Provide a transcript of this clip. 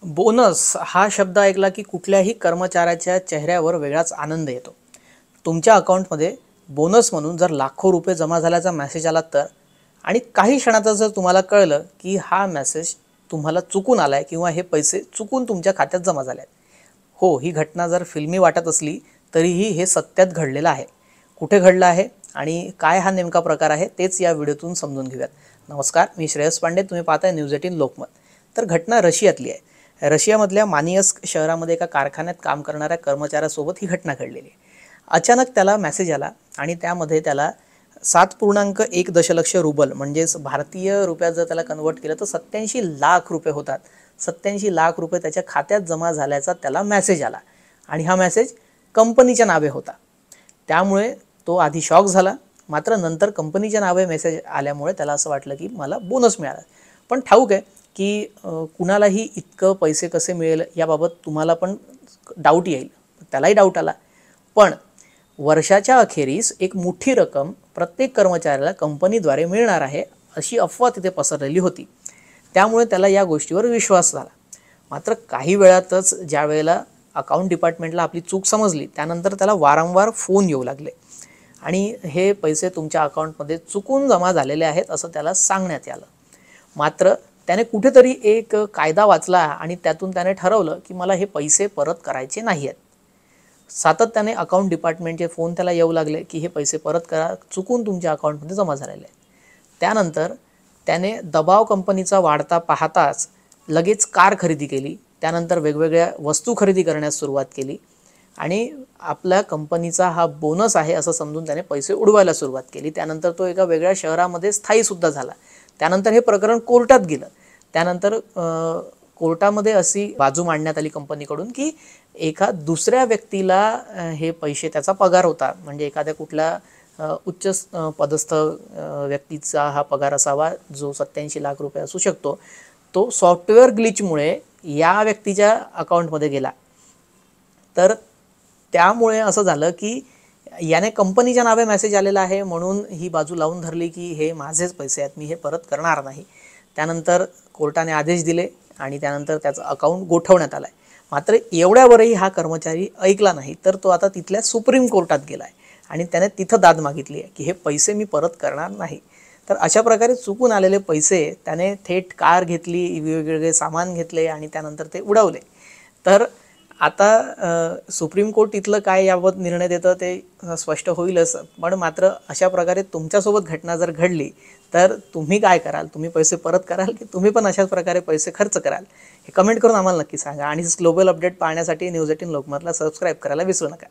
Bonus हा शब्द ऐकला की कुठल्याही कर्मचाऱ्याच्या चेहऱ्यावर वेगळाच आनंद येतो। तुमच्या अकाउंटमध्ये बोनस म्हणून जर लाखो रुपये जमा झाल्याचा मेसेज आला तर आणि काही क्षणातच जर तुम्हाला कळलं की हा मेसेज तुम्हाला चुकून आलाय किंवा हे पैसे चुकून तुमच्या खात्यात जमा झाले आहेत। हो, ही घटना जर फिल्मी वाटत असली तरीही हे सत्यात घडलेलं आहे। कुठे घडलं आहे आणि काय हा नेमका प्रकार आहे तेच या व्हिडिओतून समजून घेऊयात। नमस्कार, मी श्रेयस पांडे, तुम्ही पाहताय न्यूज 18 लोकमत। तर घटना रशियातली आहे। रशियामधल्या मानियस्क शहरामध्ये एका कारखान्यात काम करणाऱ्या कर्मचाऱ्यासोबत ही घटना घडलेली आहे। अचानक त्याला मेसेज आला आणि त्यामध्ये त्याला 7.1 दशलक्ष रुबल म्हणजेच भारतीय रुपयात जर त्याला कन्वर्ट केलं तर 87 लाख रुपये होतात। 87 लाख रुपये त्याच्या खात्यात जमा झाल्याचा त्याला मेसेज आला आणि हा मेसेज कंपनीच्या नावे होता। त्यामुळे तो आधी शॉक झाला, मात्र नंतर कंपनीच्या नावे मेसेज आल्यामुळे त्याला असं वाटलं की मला बोनस मिळाला। पण ठाऊक आहे की कुणालाही इतकं पैसे कसे मिळेल याबाबत तुम्हाला पण डाऊट येईल, त्यालाही डाऊट आला। पण वर्षाच्या अखेरीस एक मोठी रक्कम प्रत्येक कर्मचाऱ्याला कंपनीद्वारे मिळणार आहे अशी अफवा तिथे पसरलेली होती। त्यामुळे त्याला या गोष्टीवर विश्वास झाला। मात्र काही वेळातच ज्या वेळेला अकाउंट डिपार्टमेंटला आपली चूक समजली त्यानंतर त्याला वारंवार फोन येऊ लागले आणि हे पैसे तुमच्या अकाउंटमध्ये चुकून जमा झालेले आहेत असं त्याला सांगण्यात आलं। मात्र त्याने कुठेतरी एक कायदा वाचला आणि त्यातून त्याने ठरवलं की मला हे पैसे परत करायचे नाही आहेत। सातत्याने अकाउंट डिपार्टमेंटचे फोन त्याला येऊ लागले की हे पैसे परत करा, चुकून तुमच्या अकाउंटमध्ये जमा झालेले आहेत। त्यानंतर त्याने दबाव कंपनीचा वाढता पाहताच लगेच कार खरेदी केली, त्यानंतर वेगवेगळ्या वस्तू खरेदी करण्यास सुरुवात केली आणि आपल्या कंपनीचा हा बोनस आहे असं समजून त्याने पैसे उडवायला सुरुवात केली। त्यानंतर तो एका वेगळ्या शहरामध्ये स्थायीसुद्धा झाला। त्यानंतर हे प्रकरण कोर्टात गेलं। त्यानंतर कोर्टामध्ये अशी बाजू मांडण्यात आली कंपनीकडून की एका दुसऱ्या व्यक्तीला हे पैसे, त्याचा पगार होता, म्हणजे एखाद्या कुठल्या उच्च पदस्थ व्यक्तीचा हा पगार असावा जो 87 लाख रुपये असू शकतो, तो सॉफ्टवेअर ग्लिचमुळे या व्यक्तीच्या अकाउंटमध्ये गेला। तर त्यामुळे असं झालं की याने कंपनीच्या नावे मेसेज आलेला आहे म्हणून ही बाजू लावून धरली की हे माझेच पैसे आहेत, मी हे परत करणार नाही। त्यानंतर कोर्टाने आदेश दिले आणि त्यानंतर त्याचं अकाउंट गोठवण्यात आलं आहे। मात्र एवढ्यावरही हा कर्मचारी ऐकला नाही, तर तो आता तिथल्या सुप्रीम कोर्टात गेला आहे आणि त्याने तिथं दाद मागितली आहे की हे पैसे मी परत करणार नाही। तर अशा प्रकारे चुकून आलेले पैसे त्याने थेट कार घेतली, वेगवेगळे सामान घेतले आणि त्यानंतर ते उडवले। तर आता सुप्रीम कोर्ट इथलं काय याबाबत निर्णय देतं ते स्पष्ट होईलच। पण मात्र अशा प्रकारे तुमच्यासोबत घटना जर घडली तर तुम्ही काय कराल? तुम्ही पैसे परत कराल की तुम्ही पण अशाच प्रकारे पैसे खर्च कराल? हे कमेंट करून आम्हाला नक्की सांगा आणि ग्लोबल अपडेट पाहण्यासाठी न्यूज 18 लोकमतला सबस्क्राईब करायला विसरू नका।